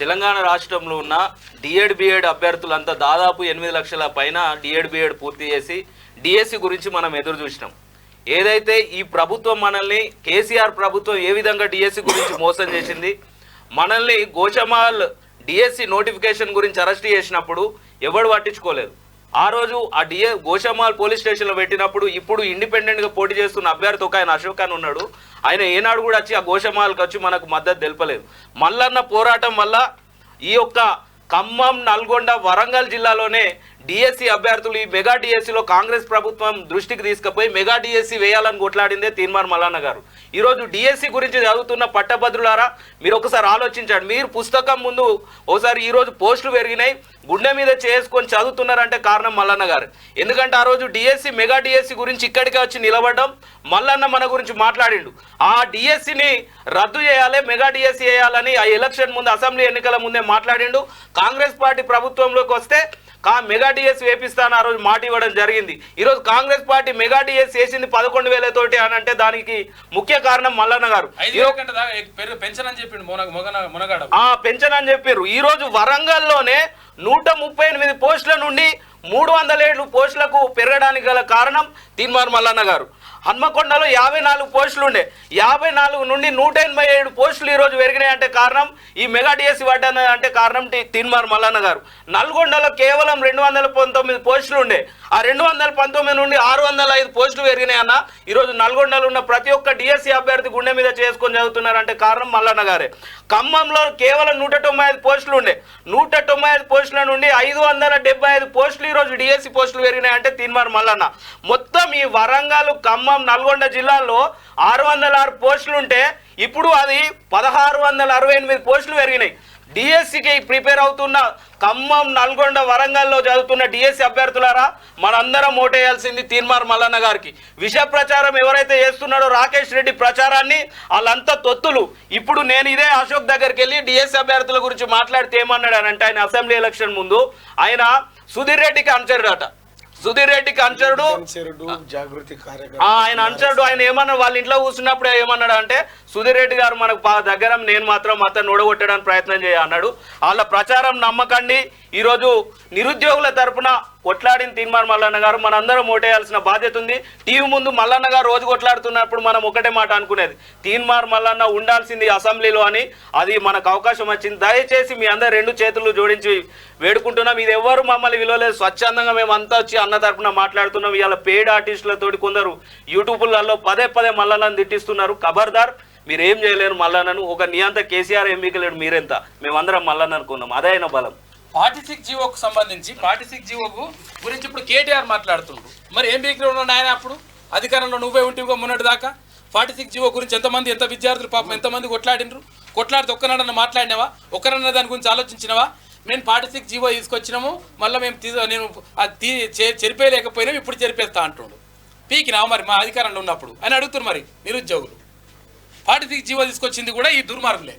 తెలంగాణ రాష్ట్రంలో ఉన్న DEd BEd అభ్యర్థులంతా దాదాపు 8 లక్షల పైన డిఎడ్ బిఎడ్ పూర్తి చేసి డిఎస్సి గురించి మనం ఎదురు చూసినాం. ఏదైతే ఈ ప్రభుత్వం మనల్ని కేసీఆర్ ప్రభుత్వం ఏ విధంగా డిఎస్సి గురించి మోసం చేసింది, మనల్ని గోషమాల్ డిఎస్సి నోటిఫికేషన్ గురించి అరెస్ట్ చేసినప్పుడు ఎవడు పట్టించుకోలేదు. ఆ రోజు ఆ గోషమాల్ పోలీస్ స్టేషన్లో పెట్టినప్పుడు ఇప్పుడు ఇండిపెండెంట్గా పోటీ చేస్తున్న అభ్యర్థి ఒక ఆయన అశోక్ అని ఉన్నాడు. ఆయన ఏనాడు కూడా వచ్చి ఆ గోషమాల్కి వచ్చి మనకు మద్దతు తెలుపలేదు. మల్లన్న పోరాటం వల్ల ఈ యొక్క ఖమ్మం, నల్గొండ, వరంగల్ జిల్లాలోనే డిఎస్సి అభ్యర్థులు ఈ మెగా డిఎస్సిలో కాంగ్రెస్ ప్రభుత్వం దృష్టికి తీసుకుపోయి మెగా డిఎస్సి వేయాలని కొట్లాడిందే తీన్మార్ మల్లన్న గారు. ఈరోజు డిఎస్సి గురించి చదువుతున్న పట్టభద్రులారా మీరు ఒకసారి ఆలోచించండి. మీరు పుస్తకం ముందు ఒకసారి ఈరోజు పోస్టులు పెరిగినాయి, గుండె మీద చేసుకొని చదువుతున్నారంటే కారణం మల్లన్న గారు. ఎందుకంటే ఆ రోజు డిఎస్సి మెగా డిఎస్సి గురించి ఇక్కడికే వచ్చి నిలబడ్డం, మల్లన్న మన గురించి మాట్లాడిండు. ఆ డిఎస్సిని రద్దు చేయాలి, మెగా డిఎస్సి వేయాలని ఆ ఎలక్షన్ ముందు అసెంబ్లీ ఎన్నికల ముందే మాట్లాడిండు. కాంగ్రెస్ పార్టీ ప్రభుత్వంలోకి వస్తే మెగా డిఎస్ వేపిస్తాను ఆ రోజు మాట ఇవ్వడం జరిగింది. ఈరోజు కాంగ్రెస్ పార్టీ మెగా డిఎస్ వేసింది 11,000 తోటి అని అంటే దానికి ముఖ్య కారణం మల్లన్న గారు. పెన్షన్ అని చెప్పారు. ఈ రోజు వరంగల్లోనే 138 పోస్టుల నుండి 307 పోస్టులకు పెరగడానికి గల కారణం తీన్మార్ మల్లన్న గారు. హన్మకొండలో 54 పోస్టులు ఉండే, 54 నుండి 187 పోస్టులు ఈరోజు పెరిగినాయి అంటే కారణం ఈ మెగా డిఎస్సి పడ్డా అంటే కారణం తీన్మార్ మల్లన్న గారు. నల్గొండలో కేవలం 219 పోస్టులు ఉండే, ఆ 219 నుండి 605 పోస్టులు పెరిగినాయి అన్న. ఈరోజు నల్గొండలో ఉన్న ప్రతి ఒక్క డిఎస్సి అభ్యర్థి గుండె మీద చేసుకొని చదువుతున్నారంటే కారణం మల్లన్న గారే. ఖమ్మంలో కేవలం 195 పోస్టులు ఉండే, 195 పోస్టుల నుండి 575 పోస్టులు ఈరోజు డిఎస్సి పోస్టులు పెరిగినాయి అంటే తీన్మార్ మల్లన్న. మొత్తం ఈ వరంగల్, ఖమ్మం, నల్గొండ జిల్లాల్లో 606 పోస్టులు ఉంటే ఇప్పుడు అది 1668 పోస్టులు పెరిగినాయి. డిఎస్సికి ప్రిపేర్ అవుతున్న ఖమ్మం, నల్గొండ, వరంగల్లో చదువుతున్న డిఎస్సి అభ్యర్థులారా మనందరం ఓటేయాల్సింది తీన్మార్ మల్లన్న గారికి. విష ప్రచారం ఎవరైతే చేస్తున్నాడో రాకేష్ రెడ్డి ప్రచారాన్ని వాళ్ళంతా తొత్తులు. ఇప్పుడు నేను ఇదే అశోక్ దగ్గరికి వెళ్ళి డిఎస్సి అభ్యర్థుల గురించి మాట్లాడితే ఏమన్నాడు అని అంటే ఆయన అసెంబ్లీ ఎలక్షన్ ముందు ఆయన సుధీర్ రెడ్డికి అనుచరుడట. సుధీర్ రెడ్డికి అనుచరుడు, జాగృతి ఆయన అనుచరుడు. ఆయన ఏమన్నాడు, వాళ్ళ ఇంట్లో కూర్చున్నప్పుడు ఏమన్నాడు అంటే సుధీర్ రెడ్డి గారు మనకు దగ్గర, నేను మాత్రం అతను ఓడగొట్టడానికి ప్రయత్నం అన్నాడు. వాళ్ళ ప్రచారం నమ్మకండి. ఈరోజు నిరుద్యోగుల తరపున కొట్లాడిన తీన్మార్ మల్లన్న గారు మనందరం ఓటేయాల్సిన బాధ్యత ఉంది. టీవీ ముందు మల్లన్న గారు రోజు కొట్లాడుతున్నప్పుడు మనం ఒకటే మాట అనుకునేది, తీన్మార్ మల్లన్న ఉండాల్సింది అసెంబ్లీలో అని. అది మనకు అవకాశం వచ్చింది. దయచేసి మీ అందరు 2 చేతులు జోడించి వేడుకుంటున్నాం. ఇది ఎవరు మమ్మల్ని విలువలేదు, స్వచ్ఛందంగా మేము అంతా వచ్చి అన్న తరపున మాట్లాడుతున్నాం. ఇవాళ పెయిడ్ ఆర్టిస్టులతోటి కొందరు యూట్యూబ్లలో పదే మల్లన్నను తిట్టిస్తున్నారు. ఖబర్దార్, మీరు ఏం చేయలేరు మల్లన్నను. ఒక నియంత కేసీఆర్ ఎంపీకలేడు, మీరెంత, మేమందరం మల్లన్న అనుకున్నాం. అదే అయిన బలం. 46 జీవోకు సంబంధించి 46 జీవోకు గురించి ఇప్పుడు కేటీఆర్ మాట్లాడుతుండ్రు. మరి ఏం బీక్లో ఉన్నాడు ఆయన? అప్పుడు అధికారంలో నువ్వే ఉంటివిగా మొన్నటి దాకా. 46 జీవో గురించి ఎంత విద్యార్థులు పాపం ఎంతమంది కొట్లాడినరు? కొట్లాడితే ఒక్కనన్నా మాట్లాడినావా? ఒక్కరన్నా దాని గురించి ఆలోచించినవా? మేము 46 జీవో తీసుకొచ్చినాము, మళ్ళీ నేను అది చెరిపేయలేకపోయినాం, ఇప్పుడు చెరిపేస్తా అంటుండు. పీకినా మరి మా అధికారంలో ఉన్నప్పుడు అని అడుగుతున్నారు మరి నిరుద్యోగులు. 46 జీవో తీసుకొచ్చింది కూడా ఈ దుర్మార్గులే.